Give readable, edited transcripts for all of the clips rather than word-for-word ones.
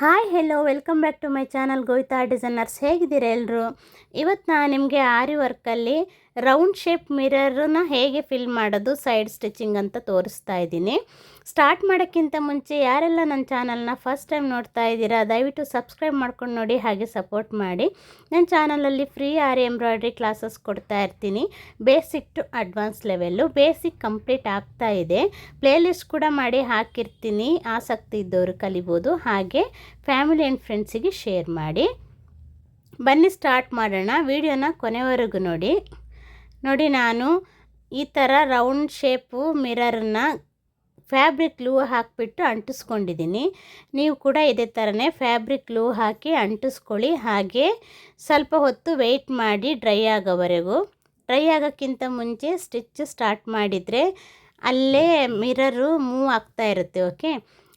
Hi hello welcome back to my channel Govita designers. ಹೇಗಿದ್ದೀರಾ ಎಲ್ಲರೂ? ಇವತ್ತು ನಾನು ನಿಮಗೆ ಆರಿ ವರ್ಕಲ್ಲಿ ರೌಂಡ್ ಶೇಪ್ ಮಿರರನ್ನ ಹೇಗೆ ಫಿಲ್ ಮಾಡೋದು ಸೈಡ್ ಸ್ಟಿಚಿಂಗ್ ಅಂತ ತೋರಿಸ್ತಾ ಇದ್ದೀನಿ. ಸ್ಟಾರ್ಟ್ ಮಾಡೋಕ್ಕಿಂತ ಮುಂಚೆ ಯಾರೆಲ್ಲ ನನ್ನ ಚಾನಲ್ನ ಫಸ್ಟ್ ಟೈಮ್ ನೋಡ್ತಾ ಇದ್ದೀರಾ ದಯವಿಟ್ಟು ಸಬ್ಸ್ಕ್ರೈಬ್ ಮಾಡ್ಕೊಂಡು ನೋಡಿ, ಹಾಗೆ ಸಪೋರ್ಟ್ ಮಾಡಿ. ನನ್ನ ಚಾನಲಲ್ಲಿ ಫ್ರೀ ಆರಿ ಎಂಬ್ರಾಯ್ಡ್ರಿ ಕ್ಲಾಸಸ್ ಕೊಡ್ತಾ ಇರ್ತೀನಿ. Basic to advance level. Basic complete ಆಗ್ತಾ ಇದೆ, ಪ್ಲೇಲಿಸ್ಟ್ ಕೂಡ ಮಾಡಿ ಹಾಕಿರ್ತೀನಿ, ಆಸಕ್ತಿ ಇದ್ದವರು ಕಲಿಬೋದು. ಹಾಗೆ ಫ್ಯಾಮಿಲಿ ಆ್ಯಂಡ್ ಫ್ರೆಂಡ್ಸಿಗೆ ಶೇರ್ ಮಾಡಿ. ಬನ್ನಿ ಸ್ಟಾರ್ಟ್ ಮಾಡೋಣ. ವಿಡಿಯೋನ ಕೊನೆವರೆಗೂ ನೋಡಿ. ನಾನು ಈ ಥರ ರೌಂಡ್ ಶೇಪು ಮಿರರನ್ನ ಫ್ಯಾಬ್ರಿಕ್ ಗ್ಲೂ ಹಾಕಿಬಿಟ್ಟು ಅಂಟಿಸ್ಕೊಂಡಿದ್ದೀನಿ. ನೀವು ಕೂಡ ಇದೇ ಥರನೇ ಫ್ಯಾಬ್ರಿಕ್ ಗ್ಲೂ ಹಾಕಿ ಅಂಟಿಸ್ಕೊಳ್ಳಿ. ಹಾಗೆ ಸ್ವಲ್ಪ ಹೊತ್ತು ವೆಯ್ಟ್ ಮಾಡಿ ಡ್ರೈ ಆಗೋವರೆಗೂ. ಡ್ರೈ ಆಗೋಕ್ಕಿಂತ ಮುಂಚೆ ಸ್ಟಿಚ್ ಸ್ಟಾರ್ಟ್ ಮಾಡಿದರೆ ಅಲ್ಲೇ ಮಿರರು ಮೂವ್ ಆಗ್ತಾ ಇರುತ್ತೆ. ಓಕೆ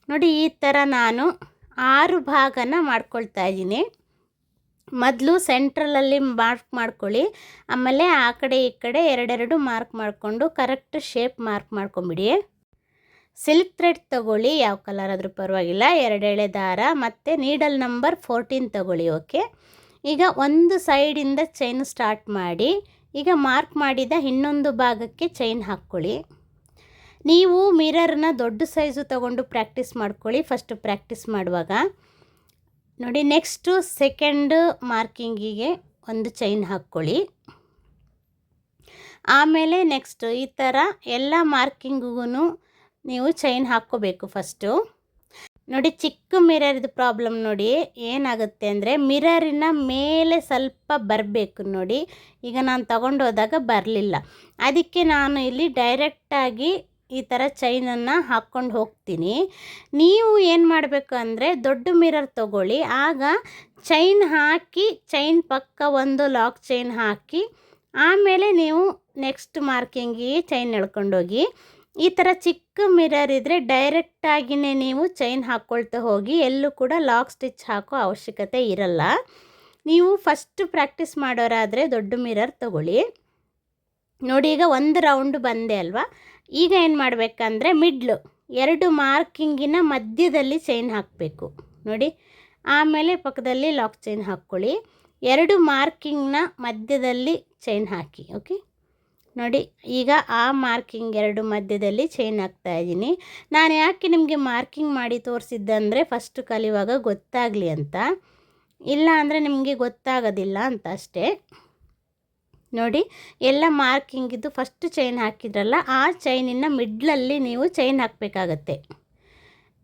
ನೋಡಿ, ಈ ಥರ ನಾನು 6 ಭಾಗನ ಮಾಡ್ಕೊಳ್ತಾ ಇದ್ದೀನಿ. ಮೊದಲು ಸೆಂಟ್ರಲಲ್ಲಿ ಮಾರ್ಕ್ ಮಾಡ್ಕೊಳ್ಳಿ, ಆಮೇಲೆ ಆ ಕಡೆ ಈ ಕಡೆ ಎರಡೆರಡು ಮಾರ್ಕ್ ಮಾಡಿಕೊಂಡು ಕರೆಕ್ಟ್ ಶೇಪ್ ಮಾರ್ಕ್ ಮಾಡ್ಕೊಂಬಿಡಿ. ಸಿಲ್ಕ್ ಥ್ರೆಡ್ ತಗೊಳ್ಳಿ, ಯಾವ ಕಲರ್ ಆದರೂ ಪರವಾಗಿಲ್ಲ. 2 ಎಳೆ ದಾರ ಮತ್ತು ನೀಡಲ್ ನಂಬರ್ 14 ತಗೊಳ್ಳಿ. ಓಕೆ, ಈಗ ಒಂದು ಸೈಡಿಂದ ಚೈನ್ ಸ್ಟಾರ್ಟ್ ಮಾಡಿ, ಈಗ ಮಾರ್ಕ್ ಮಾಡಿದ ಇನ್ನೊಂದು ಭಾಗಕ್ಕೆ ಚೈನ್ ಹಾಕ್ಕೊಳ್ಳಿ. ನೀವು ಮಿರರ್ನ ದೊಡ್ಡ ಸೈಜು ತಗೊಂಡು ಪ್ರಾಕ್ಟೀಸ್ ಮಾಡ್ಕೊಳ್ಳಿ ಫಸ್ಟ್ ಪ್ರಾಕ್ಟೀಸ್ ಮಾಡುವಾಗ. ನೋಡಿ, ನೆಕ್ಸ್ಟು ಸೆಕೆಂಡ್ ಮಾರ್ಕಿಂಗಿಗೆ ಒಂದು ಚೈನ್ ಹಾಕ್ಕೊಳ್ಳಿ. ಆಮೇಲೆ ನೆಕ್ಸ್ಟು ಈ ಥರ ಎಲ್ಲ ಮಾರ್ಕಿಂಗಿಗೂ ನೀವು ಚೈನ್ ಹಾಕ್ಕೋಬೇಕು ಫಸ್ಟು. ನೋಡಿ, ಚಿಕ್ಕ ಮಿರರ್ದು ಪ್ರಾಬ್ಲಮ್ ನೋಡಿ ಏನಾಗುತ್ತೆ ಅಂದರೆ ಮಿರರಿನ ಮೇಲೆ ಸ್ವಲ್ಪ ಬರಬೇಕು. ನೋಡಿ, ಈಗ ನಾನು ತಗೊಂಡೋದಾಗ ಬರಲಿಲ್ಲ, ಅದಕ್ಕೆ ನಾನು ಇಲ್ಲಿ ಡೈರೆಕ್ಟಾಗಿ ಈ ಥರ ಚೈನನ್ನು ಹಾಕ್ಕೊಂಡು ಹೋಗ್ತೀನಿ. ನೀವು ಏನು ಮಾಡಬೇಕು ಅಂದರೆ ದೊಡ್ಡ ಮಿರರ್ ತಗೊಳ್ಳಿ, ಆಗ ಚೈನ್ ಹಾಕಿ ಚೈನ್ ಪಕ್ಕ ಒಂದು ಲಾಕ್ ಚೈನ್ ಹಾಕಿ ಆಮೇಲೆ ನೀವು ನೆಕ್ಸ್ಟ್ ಮಾರ್ಕಿಂಗಿಗೆ ಚೈನ್ ಎಳ್ಕೊಂಡೋಗಿ. ಈ ಥರ ಚಿಕ್ಕ ಮಿರರ್ ಇದ್ದರೆ ಡೈರೆಕ್ಟಾಗಿಯೇ ನೀವು ಚೈನ್ ಹಾಕ್ಕೊಳ್ತಾ ಹೋಗಿ, ಎಲ್ಲೂ ಕೂಡ ಲಾಕ್ ಸ್ಟಿಚ್ ಹಾಕೋ ಅವಶ್ಯಕತೆ ಇರಲ್ಲ. ನೀವು ಫಸ್ಟ್ ಪ್ರಾಕ್ಟೀಸ್ ಮಾಡೋರಾದರೆ ದೊಡ್ಡ ಮಿರರ್ ತಗೊಳ್ಳಿ. ನೋಡಿ, ಈಗ ಒಂದು ರೌಂಡ್ ಬಂದೆ ಅಲ್ವಾ. ಈಗ ಏನು ಮಾಡಬೇಕಂದ್ರೆ ಮಿಡ್ಲು 2 ಮಾರ್ಕಿಂಗಿನ ಮಧ್ಯದಲ್ಲಿ ಚೈನ್ ಹಾಕಬೇಕು. ನೋಡಿ, ಆಮೇಲೆ ಪಕ್ಕದಲ್ಲಿ ಲಾಕ್ ಚೈನ್ ಹಾಕ್ಕೊಳ್ಳಿ. 2 ಮಾರ್ಕಿಂಗ್ನ ಮಧ್ಯದಲ್ಲಿ ಚೈನ್ ಹಾಕಿ. ಓಕೆ ನೋಡಿ, ಈಗ ಆ ಮಾರ್ಕಿಂಗ್ 2 ಮಧ್ಯದಲ್ಲಿ ಚೈನ್ ಹಾಕ್ತಾಯಿದ್ದೀನಿ. ನಾನು ಯಾಕೆ ನಿಮಗೆ ಮಾರ್ಕಿಂಗ್ ಮಾಡಿ ತೋರಿಸಿದ್ದಂದರೆ ಫಸ್ಟ್ ಕಲಿಯುವಾಗ ಗೊತ್ತಾಗಲಿ ಅಂತ, ಇಲ್ಲ ಅಂದರೆ ನಿಮಗೆ ಗೊತ್ತಾಗೋದಿಲ್ಲ ಅಂತ ಅಷ್ಟೇ. ನೋಡಿ, ಎಲ್ಲ ಮಾರ್ಕಿಂಗಿದ್ದು ಫಸ್ಟ್ ಚೈನ್ ಹಾಕಿದ್ರಲ್ಲ, ಆ ಚೈನಿನ ಮಿಡ್ಲಲ್ಲಿ ನೀವು ಚೈನ್ ಹಾಕಬೇಕಾಗತ್ತೆ.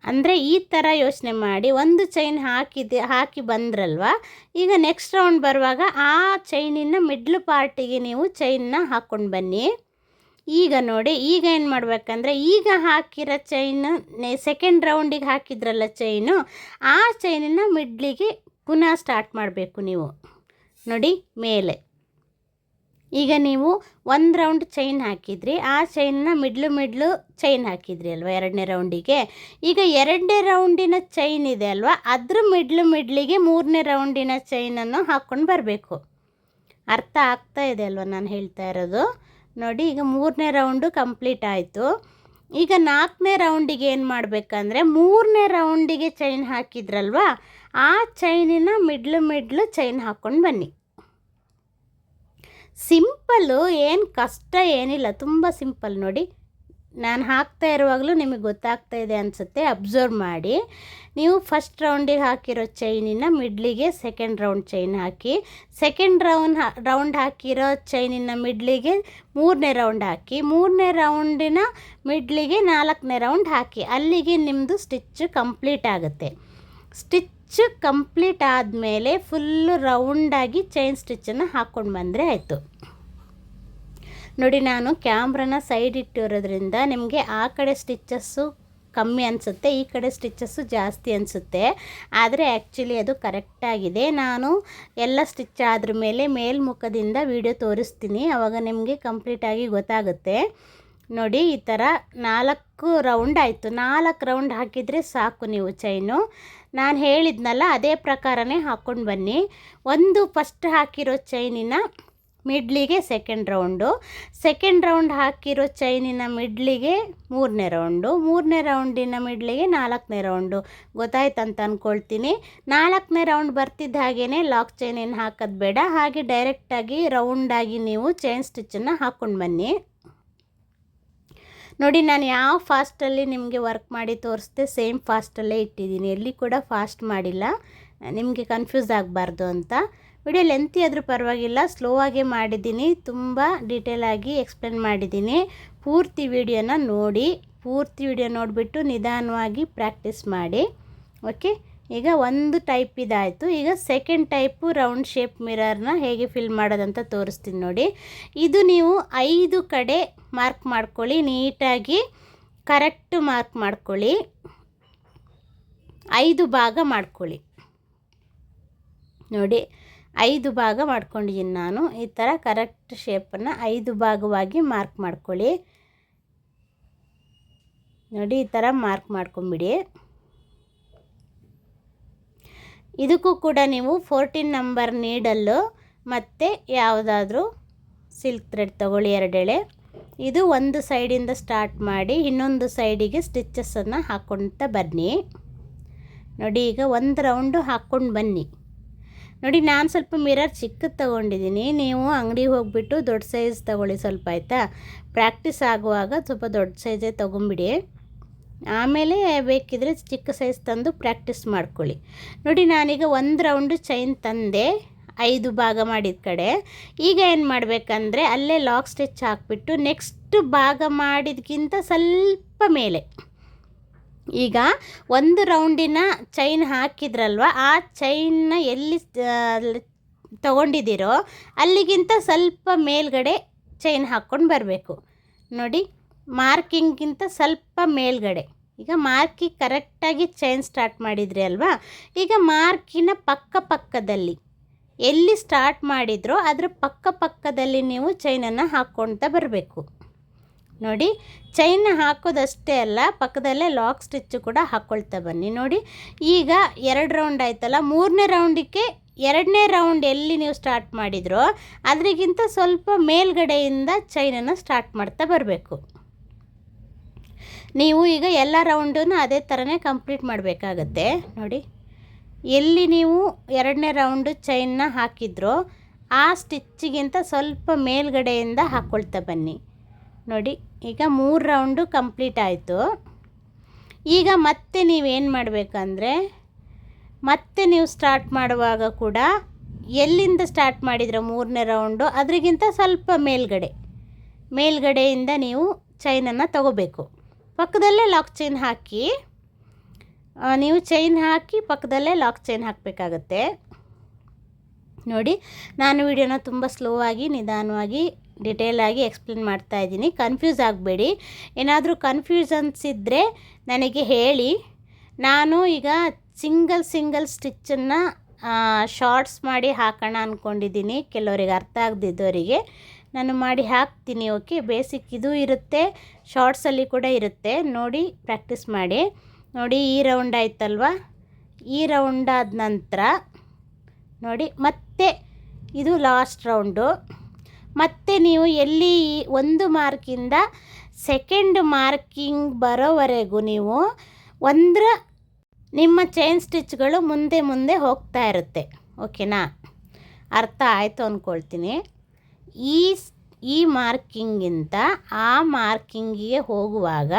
ಅಂದರೆ ಈ ಥರ ಯೋಚನೆ ಮಾಡಿ, ಒಂದು ಚೈನ್ ಹಾಕಿ ಬಂದ್ರಲ್ವ, ಈಗ ನೆಕ್ಸ್ಟ್ ರೌಂಡ್ ಬರುವಾಗ ಆ ಚೈನಿನ ಮಿಡ್ಲ್ ಪಾರ್ಟಿಗೆ ನೀವು ಚೈನ್ನ ಹಾಕ್ಕೊಂಡು ಬನ್ನಿ. ಈಗ ನೋಡಿ, ಈಗ ಏನು ಮಾಡಬೇಕಂದ್ರೆ ಈಗ ಹಾಕಿರೋ ಚೈನು ಸೆಕೆಂಡ್ ರೌಂಡಿಗೆ ಹಾಕಿದ್ರಲ್ಲ ಚೈನು, ಆ ಚೈನಿನ ಮಿಡ್ಲಿಗೆ ಪುನಃ ಸ್ಟಾರ್ಟ್ ಮಾಡಬೇಕು ನೀವು. ನೋಡಿ ಮೇಲೆ, ಈಗ ನೀವು 1 ರೌಂಡ್ ಚೈನ್ ಹಾಕಿದ್ರಿ, ಆ ಚೈನ್ನ ಮಿಡ್ಲು ಚೈನ್ ಹಾಕಿದ್ರಿ ಅಲ್ವ 2ನೇ ರೌಂಡಿಗೆ. ಈಗ 2ನೇ ರೌಂಡಿನ ಚೈನ್ ಇದೆ ಅಲ್ವ, ಅದ್ರ ಮಿಡ್ಲಿಗೆ 3ನೇ ರೌಂಡಿನ ಚೈನನ್ನು ಹಾಕ್ಕೊಂಡು ಬರಬೇಕು. ಅರ್ಥ ಆಗ್ತಾ ಇದೆ ಅಲ್ವ ನಾನು ಹೇಳ್ತಾ ಇರೋದು? ನೋಡಿ, ಈಗ 3ನೇ ರೌಂಡು ಕಂಪ್ಲೀಟ್ ಆಯಿತು. ಈಗ 4ನೇ ರೌಂಡಿಗೆ ಏನು ಮಾಡಬೇಕಂದ್ರೆ 3ನೇ ರೌಂಡಿಗೆ ಚೈನ್ ಹಾಕಿದ್ರಲ್ವ, ಆ ಚೈನಿನ ಮಿಡ್ಲು ಚೈನ್ ಹಾಕ್ಕೊಂಡು ಬನ್ನಿ. ಸಿಂಪಲ್ಲು, ಏನು ಕಷ್ಟ ಏನಿಲ್ಲ, ತುಂಬ ಸಿಂಪಲ್. ನೋಡಿ, ನಾನು ಹಾಕ್ತಾ ಇರುವಾಗಲೂ ನಿಮಗೆ ಗೊತ್ತಾಗ್ತಾ ಇದೆ ಅನಿಸುತ್ತೆ, ಅಬ್ಸರ್ವ್ ಮಾಡಿ. ನೀವು ಫಸ್ಟ್ ರೌಂಡಿಗೆ ಹಾಕಿರೋ ಚೈನಿನ ಮಿಡ್ಲಿಗೆ ಸೆಕೆಂಡ್ ರೌಂಡ್ ಚೈನ್ ಹಾಕಿ, ಸೆಕೆಂಡ್ ರೌಂಡ್ ಹಾಕಿರೋ ಚೈನಿನ ಮಿಡ್ಲಿಗೆ 3ನೇ ರೌಂಡ್ ಹಾಕಿ, 3ನೇ ರೌಂಡಿನ ಮಿಡ್ಲಿಗೆ 4ನೇ ರೌಂಡ್ ಹಾಕಿ. ಅಲ್ಲಿಗೆ ನಿಮ್ಮದು ಸ್ಟಿಚ್ ಕಂಪ್ಲೀಟ್ ಆಗುತ್ತೆ. ಸ್ಟಿಚ್ ಕಂಪ್ಲೀಟ್ ಆದಮೇಲೆ ಫುಲ್ಲು ರೌಂಡಾಗಿ ಚೈನ್ ಸ್ಟಿಚ್ಚನ್ನು ಹಾಕ್ಕೊಂಡು ಬಂದರೆ ಆಯಿತು. ನೋಡಿ, ನಾನು ಕ್ಯಾಮ್ರಾನ ಸೈಡ್ ಇಟ್ಟಿರೋದ್ರಿಂದ ನಿಮಗೆ ಆ ಕಡೆ ಸ್ಟಿಚ್ಚಸ್ಸು ಕಮ್ಮಿ ಅನಿಸುತ್ತೆ, ಈ ಕಡೆ ಸ್ಟಿಚ್ಚಸ್ಸು ಜಾಸ್ತಿ ಅನಿಸುತ್ತೆ. ಆದರೆ ಆ್ಯಕ್ಚುಲಿ ಅದು ಕರೆಕ್ಟಾಗಿದೆ. ನಾನು ಎಲ್ಲ ಸ್ಟಿಚ್ ಆದ್ರ ಮೇಲೆ ಮೇಲ್ಮುಖದಿಂದ ವಿಡಿಯೋ ತೋರಿಸ್ತೀನಿ, ಆವಾಗ ನಿಮಗೆ ಕಂಪ್ಲೀಟಾಗಿ ಗೊತ್ತಾಗುತ್ತೆ. ನೋಡಿ, ಈ ಥರ 4 ರೌಂಡ್ ಆಯಿತು. 4 ರೌಂಡ್ ಹಾಕಿದರೆ ಸಾಕು ನೀವು ಚೈನು. ನಾನು ಹೇಳಿದ್ನಲ್ಲ ಅದೇ ಪ್ರಕಾರನೇ ಹಾಕ್ಕೊಂಡು ಬನ್ನಿ. ಒಂದು ಫಸ್ಟ್ ಹಾಕಿರೋ ಚೈನಿನ ಮಿಡ್ಲಿಗೆ ಸೆಕೆಂಡ್ ರೌಂಡ್ ಹಾಕಿರೋ ಚೈನಿನ ಮಿಡ್ಲಿಗೆ ಮೂರನೇ ರೌಂಡಿನ ಮಿಡ್ಲಿಗೆ 4ನೇ ರೌಂಡು. ಗೊತ್ತಾಯ್ತಂತ ಅಂದ್ಕೊಳ್ತೀನಿ. 4ನೇ ರೌಂಡ್ ಬರ್ತಿದ್ದ ಹಾಗೇ ಲಾಕ್ ಚೈನ್ ಹಾಕೋದು ಬೇಡ, ಹಾಗೆ ಡೈರೆಕ್ಟಾಗಿ ರೌಂಡಾಗಿ ನೀವು ಚೈನ್ ಸ್ಟಿಚ್ಚನ್ನು ಹಾಕ್ಕೊಂಡು ಬನ್ನಿ. ನೋಡಿ, ನಾನು ಯಾವ ಫಾಸ್ಟಲ್ಲಿ ನಿಮಗೆ ವರ್ಕ್ ಮಾಡಿ ತೋರಿಸ್ದೆ ಸೇಮ್ ಫಾಸ್ಟಲ್ಲೇ ಇಟ್ಟಿದ್ದೀನಿ, ಎಲ್ಲಿ ಕೂಡ ಫಾಸ್ಟ್ ಮಾಡಿಲ್ಲ, ನಿಮಗೆ ಕನ್ಫ್ಯೂಸ್ ಆಗಬಾರ್ದು ಅಂತ. ವಿಡಿಯೋ ಲೆಂತಿ ಆದರೂ ಪರವಾಗಿಲ್ಲ, ಸ್ಲೋ ಆಗೇ ಮಾಡಿದ್ದೀನಿ, ತುಂಬ ಡೀಟೇಲಾಗಿ ಎಕ್ಸ್ಪ್ಲೇನ್ ಮಾಡಿದ್ದೀನಿ. ಪೂರ್ತಿ ವಿಡಿಯೋನ ನೋಡಿ, ಪೂರ್ತಿ ವಿಡಿಯೋ ನೋಡಿಬಿಟ್ಟು ನಿಧಾನವಾಗಿ ಪ್ರಾಕ್ಟೀಸ್ ಮಾಡಿ. ಓಕೆ, ಈಗ ಒಂದು ಟೈಪ್ ಇದಾಯಿತು. ಈಗ ಸೆಕೆಂಡ್ ಟೈಪು ರೌಂಡ್ ಶೇಪ್ ಮಿರರ್ನ ಹೇಗೆ ಫಿಲ್ ಮಾಡೋದಂತ ತೋರಿಸ್ತೀನಿ ನೋಡಿ. ಇದು ನೀವು 5 ಕಡೆ ಮಾರ್ಕ್ ಮಾಡ್ಕೊಳ್ಳಿ, ನೀಟಾಗಿ ಕರೆಕ್ಟ್ ಮಾರ್ಕ್ ಮಾಡ್ಕೊಳ್ಳಿ, 5 ಭಾಗ ಮಾಡ್ಕೊಳ್ಳಿ. ನೋಡಿ, 5 ಭಾಗ ಮಾಡ್ಕೊಂಡಿದ್ದೀನಿ ನಾನು. ಈ ಥರ ಕರೆಕ್ಟ್ ಶೇಪನ್ನು 5 ಭಾಗವಾಗಿ ಮಾರ್ಕ್ ಮಾಡ್ಕೊಳ್ಳಿ. ನೋಡಿ, ಈ ಥರ ಮಾರ್ಕ್ ಮಾಡ್ಕೊಂಬಿಡಿ. ಇದಕ್ಕೂ ಕೂಡ ನೀವು 14 ನಂಬರ್ ನೀಡಲ್ಲು ಮತ್ತು ಯಾವುದಾದ್ರೂ ಸಿಲ್ಕ್ ಥ್ರೆಡ್ ತೊಗೊಳ್ಳಿ, 2 ಎಳೆ. ಇದು ಒಂದು ಸೈಡಿಂದ ಸ್ಟಾರ್ಟ್ ಮಾಡಿ ಇನ್ನೊಂದು ಸೈಡಿಗೆ ಸ್ಟಿಚ್ಚಸನ್ನು ಹಾಕ್ಕೊಳ್ತಾ ಬನ್ನಿ. ನೋಡಿ, ಈಗ ಒಂದು ರೌಂಡು ಹಾಕ್ಕೊಂಡು ಬನ್ನಿ. ನೋಡಿ, ನಾನು ಸ್ವಲ್ಪ ಮಿರರ್ ಚಿಕ್ಕದು ತೊಗೊಂಡಿದ್ದೀನಿ, ನೀವು ಅಂಗಡಿಗೆ ಹೋಗಿಬಿಟ್ಟು ದೊಡ್ಡ ಸೈಜ್ ತೊಗೊಳ್ಳಿ ಸ್ವಲ್ಪ, ಆಯಿತಾ. ಪ್ರಾಕ್ಟೀಸ್ ಆಗುವಾಗ ಸ್ವಲ್ಪ ದೊಡ್ಡ ಸೈಜೇ ತೊಗೊಂಬಿಡಿ, ಆಮೇಲೆ ಬೇಕಿದ್ರೆ ಚಿಕ್ಕ ಸೈಜ್ ತಂದು ಪ್ರಾಕ್ಟೀಸ್ ಮಾಡ್ಕೊಳ್ಳಿ. ನೋಡಿ, ನಾನೀಗ ಒಂದು ರೌಂಡು ಚೈನ್ ತಂದೆ 5 ಭಾಗ ಮಾಡಿದ ಕಡೆ. ಈಗ ಏನು ಮಾಡಬೇಕಂದ್ರೆ ಅಲ್ಲೇ ಲಾಕ್ ಸ್ಟಿಚ್ ಹಾಕ್ಬಿಟ್ಟು ನೆಕ್ಸ್ಟ್ ಭಾಗ ಮಾಡಿದ್ಕಿಂತ ಸ್ವಲ್ಪ ಮೇಲೆ, ಈಗ ಒಂದು ರೌಂಡಿನ ಚೈನ್ ಹಾಕಿದ್ರಲ್ವ, ಆ ಚೈನ್ನ ಎಲ್ಲಿ ತಗೊಂಡಿದ್ದೀರೋ ಅಲ್ಲಿಗಿಂತ ಸ್ವಲ್ಪ ಮೇಲ್ಗಡೆ ಚೈನ್ ಹಾಕ್ಕೊಂಡು ಬರಬೇಕು. ನೋಡಿ, ಮಾರ್ಕಿಂಗ್ಗಿಂತ ಸ್ವಲ್ಪ ಮೇಲ್ಗಡೆ. ಈಗ ಮಾರ್ಕಿಗೆ ಕರೆಕ್ಟಾಗಿ ಚೈನ್ ಸ್ಟಾರ್ಟ್ ಮಾಡಿದ್ರಿ ಅಲ್ವಾ, ಈಗ ಮಾರ್ಕಿನ ಪಕ್ಕದಲ್ಲಿ ಎಲ್ಲಿ ಸ್ಟಾರ್ಟ್ ಮಾಡಿದ್ರೋ ಅದರ ಪಕ್ಕದಲ್ಲಿ ನೀವು ಚೈನನ್ನು ಹಾಕ್ಕೊಳ್ತಾ ಬರಬೇಕು. ನೋಡಿ, ಚೈನ್ ಹಾಕೋದಷ್ಟೇ ಅಲ್ಲ, ಪಕ್ಕದಲ್ಲೇ ಲಾಕ್ ಸ್ಟಿಚ್ಚು ಕೂಡ ಹಾಕ್ಕೊಳ್ತಾ ಬನ್ನಿ. ನೋಡಿ, ಈಗ 2 ರೌಂಡ್ ಆಯ್ತಲ್ಲ, 3ನೇ ರೌಂಡಿಗೆ 2ನೇ ರೌಂಡ್ ಎಲ್ಲಿ ನೀವು ಸ್ಟಾರ್ಟ್ ಮಾಡಿದ್ರೋ ಅದರಿಗಿಂತ ಸ್ವಲ್ಪ ಮೇಲ್ಗಡೆಯಿಂದ ಚೈನನ್ನು ಸ್ಟಾರ್ಟ್ ಮಾಡ್ತಾ ಬರಬೇಕು. ನೀವು ಈಗ ಎಲ್ಲ ರೌಂಡನ್ನು ಅದೇ ಥರನೇ ಕಂಪ್ಲೀಟ್ ಮಾಡಬೇಕಾಗತ್ತೆ. ನೋಡಿ, ಎಲ್ಲಿ ನೀವು 2ನೇ ರೌಂಡು ಚೈನ್ನ ಹಾಕಿದ್ರೋ ಆ ಸ್ಟಿಚ್ಚಿಗಿಂತ ಸ್ವಲ್ಪ ಮೇಲ್ಗಡೆಯಿಂದ ಹಾಕ್ಕೊಳ್ತಾ ಬನ್ನಿ. ನೋಡಿ, ಈಗ 3 ರೌಂಡು ಕಂಪ್ಲೀಟ್ ಆಯಿತು. ಈಗ ಮತ್ತೆ ನೀವೇನು ಮಾಡಬೇಕಂದ್ರೆ, ಮತ್ತೆ ನೀವು ಸ್ಟಾರ್ಟ್ ಮಾಡುವಾಗ ಕೂಡ ಎಲ್ಲಿಂದ ಸ್ಟಾರ್ಟ್ ಮಾಡಿದ್ರೋ 3ನೇ ರೌಂಡು ಅದರಿಗಿಂತ ಸ್ವಲ್ಪ ಮೇಲ್ಗಡೆಯಿಂದ ನೀವು ಚೈನನ್ನು ತಗೋಬೇಕು. ಪಕ್ಕದಲ್ಲೇ ಲಾಕ್ ಚೈನ್ ಹಾಕಿ, ನೀವು ಚೈನ್ ಹಾಕಿ ಪಕ್ಕದಲ್ಲೇ ಲಾಕ್ ಚೈನ್ ಹಾಕಬೇಕಾಗತ್ತೆ. ನೋಡಿ, ನಾನು ವಿಡಿಯೋನ ತುಂಬ ಸ್ಲೋ ಆಗಿ ನಿಧಾನವಾಗಿ ಡಿಟೇಲಾಗಿ ಎಕ್ಸ್ಪ್ಲೇನ್ ಮಾಡ್ತಾ ಇದ್ದೀನಿ, ಕನ್ಫ್ಯೂಸ್ ಆಗಬೇಡಿ. ಏನಾದರೂ ಕನ್ಫ್ಯೂಷನ್ಸ್ ಇದ್ದರೆ ನನಗೆ ಹೇಳಿ, ನಾನು ಈಗ ಸಿಂಗಲ್ ಸ್ಟಿಚ್ಚನ್ನು ಶಾರ್ಟ್ಸ್ ಮಾಡಿ ಹಾಕೋಣ ಅಂದ್ಕೊಂಡಿದ್ದೀನಿ. ಕೆಲವರಿಗೆ ಅರ್ಥ ಆಗದಿದ್ದವರಿಗೆ ನಾನು ಮಾಡಿ ಹಾಕ್ತೀನಿ. ಓಕೆ, ಬೇಸಿಕ್ ಇದು ಇರುತ್ತೆ, ಶಾರ್ಟ್ಸಲ್ಲಿ ಕೂಡ ಇರುತ್ತೆ. ನೋಡಿ, ಪ್ರಾಕ್ಟೀಸ್ ಮಾಡಿ. ನೋಡಿ, ಈ ರೌಂಡ್ ಆಯ್ತಲ್ವ, ಈ ರೌಂಡ್ ಆದ ನಂತರ ನೋಡಿ ಮತ್ತೆ ಇದು ಲಾಸ್ಟ್ ರೌಂಡು. ಮತ್ತೆ ನೀವು ಎಲ್ಲಿ ಒಂದು ಮಾರ್ಕಿಂದ ಸೆಕೆಂಡ್ ಮಾರ್ಕಿಂಗ್ ಬರೋವರೆಗೂ ನೀವು ನಿಮ್ಮ ಚೈನ್ ಸ್ಟಿಚ್ಗಳು ಮುಂದೆ ಹೋಗ್ತಾ ಇರುತ್ತೆ. ಓಕೆನಾ, ಅರ್ಥ ಆಯಿತು ಅಂದ್ಕೊಳ್ತೀನಿ. ಈ ಮಾರ್ಕಿಂಗಿಂತ ಆ ಮಾರ್ಕಿಂಗಿಗೆ ಹೋಗುವಾಗ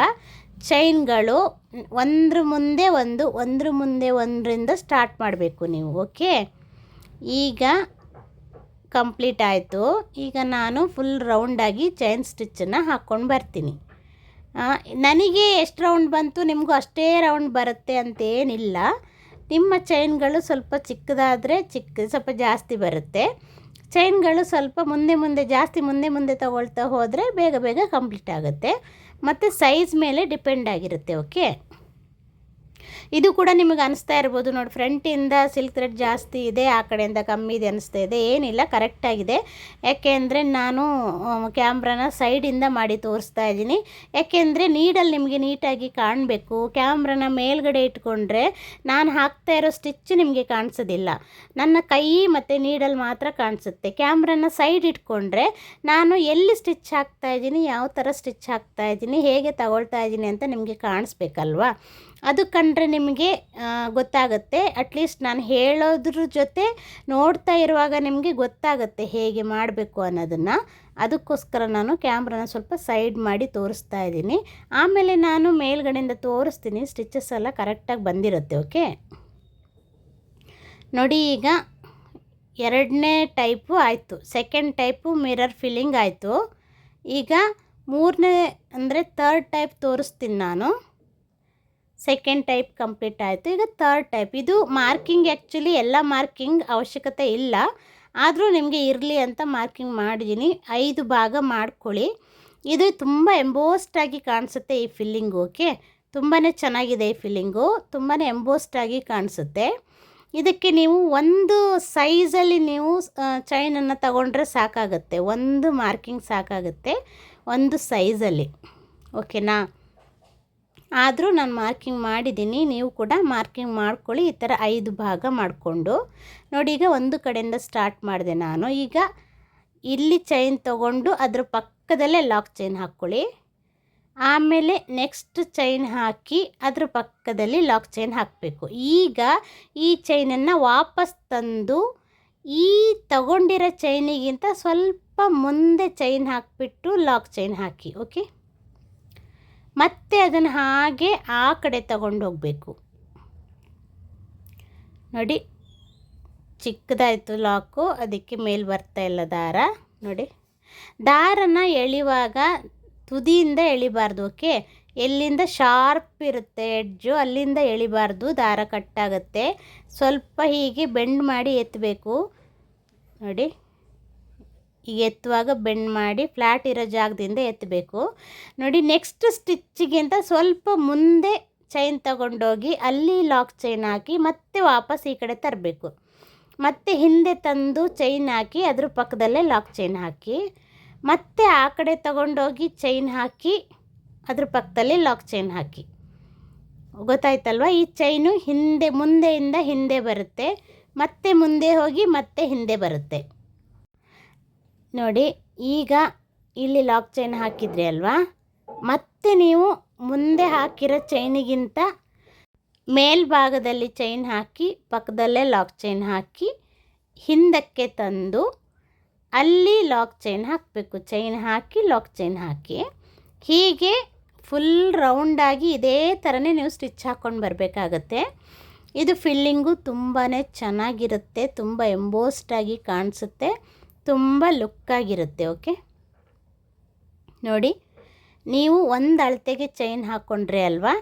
ಚೈನ್ಗಳು ಒಂದ್ರ ಮುಂದೆ ಒಂದರಿಂದ ಸ್ಟಾರ್ಟ್ ಮಾಡಬೇಕು ನೀವು. ಓಕೆ, ಈಗ ಕಂಪ್ಲೀಟ್ ಆಯಿತು. ಈಗ ನಾನು ಫುಲ್ ರೌಂಡಾಗಿ ಚೈನ್ ಸ್ಟಿಚ್ಚನ್ನು ಹಾಕ್ಕೊಂಡು ಬರ್ತೀನಿ. ನನಗೆ ಎಷ್ಟು ರೌಂಡ್ ಬಂತು ನಿಮಗೂ ಅಷ್ಟೇ ರೌಂಡ್ ಬರುತ್ತೆ ಅಂತೇನಿಲ್ಲ. ನಿಮ್ಮ ಚೈನ್ಗಳು ಸ್ವಲ್ಪ ಚಿಕ್ಕದಾದರೆ ಸ್ವಲ್ಪ ಜಾಸ್ತಿ ಬರುತ್ತೆ. ಚೈನ್ಗಳು ಸ್ವಲ್ಪ ಮುಂದೆ ತಗೊಳ್ತಾ ಹೋದರೆ ಬೇಗ ಕಂಪ್ಲೀಟ್ ಆಗುತ್ತೆ. ಮತ್ತು ಸೈಜ್ ಮೇಲೆ ಡಿಪೆಂಡ್ ಆಗಿರುತ್ತೆ. ಓಕೆ, ಇದು ಕೂಡ ನಿಮಗೆ ಅನಿಸ್ತಾ ಇರ್ಬೋದು ನೋಡಿ, ಫ್ರಂಟಿಂದ ಸಿಲ್ಕ್ ಥ್ರೆಡ್ ಜಾಸ್ತಿ ಇದೆ, ಆ ಕಡೆಯಿಂದ ಕಮ್ಮಿ ಇದೆ ಅನಿಸ್ತಾ ಇದೆ. ಏನಿಲ್ಲ, ಕರೆಕ್ಟಾಗಿದೆ. ಯಾಕೆಂದರೆ ನಾನು ಕ್ಯಾಮ್ರಾನ ಸೈಡಿಂದ ಮಾಡಿ ತೋರಿಸ್ತಾ ಇದ್ದೀನಿ. ಯಾಕೆಂದರೆ ನೀಡಲ್ಲಿ ನಿಮಗೆ ನೀಟಾಗಿ ಕಾಣಬೇಕು. ಕ್ಯಾಮ್ರಾನ ಮೇಲ್ಗಡೆ ಇಟ್ಕೊಂಡ್ರೆ ನಾನು ಹಾಕ್ತಾ ಇರೋ ಸ್ಟಿಚ್ ನಿಮಗೆ ಕಾಣಿಸೋದಿಲ್ಲ, ನನ್ನ ಕೈ ಮತ್ತು ನೀಡಲ್ಲಿ ಮಾತ್ರ ಕಾಣಿಸುತ್ತೆ. ಕ್ಯಾಮ್ರಾನ ಸೈಡ್ ಇಟ್ಕೊಂಡ್ರೆ ನಾನು ಎಲ್ಲಿ ಸ್ಟಿಚ್ ಹಾಕ್ತಾ ಇದ್ದೀನಿ, ಯಾವ ಥರ ಸ್ಟಿಚ್ ಹಾಕ್ತಾ ಇದ್ದೀನಿ, ಹೇಗೆ ತಗೊಳ್ತಾ ಇದ್ದೀನಿ ಅಂತ ನಿಮಗೆ ಕಾಣಿಸ್ಬೇಕಲ್ವಾ. ಅದು ಕಂಡ್ರೆ ನಿಮಗೆ ಗೊತ್ತಾಗುತ್ತೆ. ಅಟ್ಲೀಸ್ಟ್ ನಾನು ಹೇಳೋದ್ರ ಜೊತೆ ನೋಡ್ತಾ ಇರುವಾಗ ನಿಮಗೆ ಗೊತ್ತಾಗುತ್ತೆ ಹೇಗೆ ಮಾಡಬೇಕು ಅನ್ನೋದನ್ನು. ಅದಕ್ಕೋಸ್ಕರ ನಾನು ಕ್ಯಾಮ್ರಾನ ಸ್ವಲ್ಪ ಸೈಡ್ ಮಾಡಿ ತೋರಿಸ್ತಾ ಇದ್ದೀನಿ. ಆಮೇಲೆ ನಾನು ಮೇಲ್ಗಡೆಯಿಂದ ತೋರಿಸ್ತೀನಿ, ಸ್ಟಿಚಸ್ ಎಲ್ಲ ಕರೆಕ್ಟಾಗಿ ಬಂದಿರುತ್ತೆ. ಓಕೆ ನೋಡಿ, ಈಗ ಎರಡನೇ ಟೈಪು ಆಯಿತು, ಸೆಕೆಂಡ್ ಟೈಪು ಮಿರರ್ ಫಿಲ್ಲಿಂಗ್ ಆಯಿತು. ಈಗ ಮೂರನೇ ಅಂದರೆ ಥರ್ಡ್ ಟೈಪ್ ತೋರಿಸ್ತೀನಿ ನಾನು. ಸೆಕೆಂಡ್ ಟೈಪ್ ಕಂಪ್ಲೀಟ್ ಆಯಿತು. ಈಗ ಥರ್ಡ್ ಟೈಪ್, ಇದು ಮಾರ್ಕಿಂಗ್ ಆ್ಯಕ್ಚುಲಿ ಎಲ್ಲ ಮಾರ್ಕಿಂಗ್ ಅವಶ್ಯಕತೆ ಇಲ್ಲ, ಆದರೂ ನಿಮಗೆ ಇರಲಿ ಅಂತ ಮಾರ್ಕಿಂಗ್ ಮಾಡಿದ್ದೀನಿ. 5 ಭಾಗ ಮಾಡ್ಕೊಳ್ಳಿ. ಇದು ತುಂಬ ಎಂಬೋಸ್ಟಾಗಿ ಕಾಣಿಸುತ್ತೆ ಈ ಫಿಲ್ಲಿಂಗು. ಓಕೆ, ತುಂಬಾ ಚೆನ್ನಾಗಿದೆ ಈ ಫಿಲ್ಲಿಂಗು, ತುಂಬಾ ಎಂಬೋಸ್ಟಾಗಿ ಕಾಣಿಸುತ್ತೆ. ಇದಕ್ಕೆ ನೀವು ಒಂದು ಸೈಜಲ್ಲಿ ನೀವು ಚೈನನ್ನು ತಗೊಂಡ್ರೆ ಸಾಕಾಗುತ್ತೆ, ಒಂದು ಮಾರ್ಕಿಂಗ್ ಸಾಕಾಗುತ್ತೆ ಒಂದು ಸೈಜಲ್ಲಿ. ಓಕೆನಾ, ಆದರೂ ನಾನು ಮಾರ್ಕಿಂಗ್ ಮಾಡಿದ್ದೀನಿ, ನೀವು ಕೂಡ ಮಾರ್ಕಿಂಗ್ ಮಾಡ್ಕೊಳ್ಳಿ. ಈ ಥರ 5 ಭಾಗ ಮಾಡಿಕೊಂಡು ನೋಡಿ. ಈಗ ಒಂದು ಕಡೆಯಿಂದ ಸ್ಟಾರ್ಟ್ ಮಾಡಿದೆ ನಾನು. ಈಗ ಇಲ್ಲಿ ಚೈನ್ ತೊಗೊಂಡು ಅದ್ರ ಪಕ್ಕದಲ್ಲೇ ಲಾಕ್ ಚೈನ್ ಹಾಕ್ಕೊಳ್ಳಿ. ಆಮೇಲೆ ನೆಕ್ಸ್ಟ್ ಚೈನ್ ಹಾಕಿ ಅದ್ರ ಪಕ್ಕದಲ್ಲಿ ಲಾಕ್ ಚೈನ್ ಹಾಕಬೇಕು. ಈಗ ಈ ಚೈನನ್ನು ವಾಪಸ್ ತಂದು ಈ ತಗೊಂಡಿರೋ ಚೈನಿಗಿಂತ ಸ್ವಲ್ಪ ಮುಂದೆ ಚೈನ್ ಹಾಕಿಬಿಟ್ಟು ಲಾಕ್ ಚೈನ್ ಹಾಕಿ. ಓಕೆ, ಮತ್ತೆ ಅದನ್ನು ಹಾಗೆ ಆ ಕಡೆ ತಗೊಂಡು ಹೋಗಬೇಕು. ನೋಡಿ, ಚಿಕ್ಕದಾಯಿತು ಲಾಕು, ಅದಕ್ಕೆ ಮೇಲೆ ಬರ್ತಾ ಇಲ್ಲ ದಾರ. ನೋಡಿ, ದಾರನ ಎಳೆಯುವಾಗ ತುದಿಯಿಂದ ಎಳಿಬಾರ್ದು. ಓಕೆ, ಎಲ್ಲಿಂದ ಶಾರ್ಪ್ ಇರುತ್ತೆ ಎಡ್ಜು ಅಲ್ಲಿಂದ ಎಳಿಬಾರ್ದು, ದಾರ ಕಟ್ಟಾಗುತ್ತೆ. ಸ್ವಲ್ಪ ಹೀಗೆ ಬೆಂಡ್ ಮಾಡಿ ಎತ್ತಬೇಕು. ನೋಡಿ, ಈಗ ಎತ್ತುವಾಗ ಬೆಂಡ್ ಮಾಡಿ ಫ್ಲ್ಯಾಟ್ ಇರೋ ಜಾಗದಿಂದ ಎತ್ತಬೇಕು. ನೋಡಿ, ನೆಕ್ಸ್ಟ್ ಸ್ಟಿಚ್ಚಿಗಿಂತ ಸ್ವಲ್ಪ ಮುಂದೆ ಚೈನ್ ತಗೊಂಡೋಗಿ ಅಲ್ಲಿ ಲಾಕ್ ಚೈನ್ ಹಾಕಿ ಮತ್ತೆ ವಾಪಸ್ ಈ ಕಡೆ ತರಬೇಕು. ಮತ್ತೆ ಹಿಂದೆ ತಂದು ಚೈನ್ ಹಾಕಿ ಅದ್ರ ಪಕ್ಕದಲ್ಲೇ ಲಾಕ್ ಚೈನ್ ಹಾಕಿ, ಮತ್ತೆ ಆ ಕಡೆ ತಗೊಂಡೋಗಿ ಚೈನ್ ಹಾಕಿ ಅದ್ರ ಪಕ್ಕದಲ್ಲಿ ಲಾಕ್ ಚೈನ್ ಹಾಕಿ. ಗೊತ್ತಾಯ್ತಲ್ವ? ಈ ಚೈನು ಮುಂದೆಯಿಂದ ಹಿಂದೆ ಬರುತ್ತೆ, ಮತ್ತೆ ಮುಂದೆ ಹೋಗಿ ಮತ್ತೆ ಹಿಂದೆ ಬರುತ್ತೆ. ನೋಡಿ, ಈಗ ಇಲ್ಲಿ ಲಾಕ್ ಚೈನ್ ಹಾಕಿದ್ರಿ ಅಲ್ವಾ, ಮತ್ತೆ ನೀವು ಮುಂದೆ ಹಾಕಿರೋ ಚೈನಿಗಿಂತ ಮೇಲ್ಭಾಗದಲ್ಲಿ ಚೈನ್ ಹಾಕಿ ಪಕ್ಕದಲ್ಲೇ ಲಾಕ್ ಚೈನ್ ಹಾಕಿ ಹಿಂದಕ್ಕೆ ತಂದು ಅಲ್ಲಿ ಲಾಕ್ ಚೈನ್ ಹಾಕಬೇಕು. ಚೈನ್ ಹಾಕಿ ಲಾಕ್ ಚೈನ್ ಹಾಕಿ ಹೀಗೆ ಫುಲ್ ರೌಂಡಾಗಿ ಇದೇ ಥರನೇ ನೀವು ಸ್ಟಿಚ್ ಹಾಕ್ಕೊಂಡು ಬರಬೇಕಾಗತ್ತೆ. ಇದು ಫಿಲ್ಲಿಂಗು ತುಂಬಾ ಚೆನ್ನಾಗಿರುತ್ತೆ, ತುಂಬ ಎಂಬೋಸ್ಟಾಗಿ ಕಾಣಿಸುತ್ತೆ, ತುಂಬ ಲುಕ್ಕಾಗಿರುತ್ತೆ. ಓಕೆ, ನೋಡಿ, ನೀವು ಒಂದು ಅಳತೆಗೆ ಚೈನ್ ಹಾಕ್ಕೊಂಡ್ರೆ ಅಲ್ವಾ,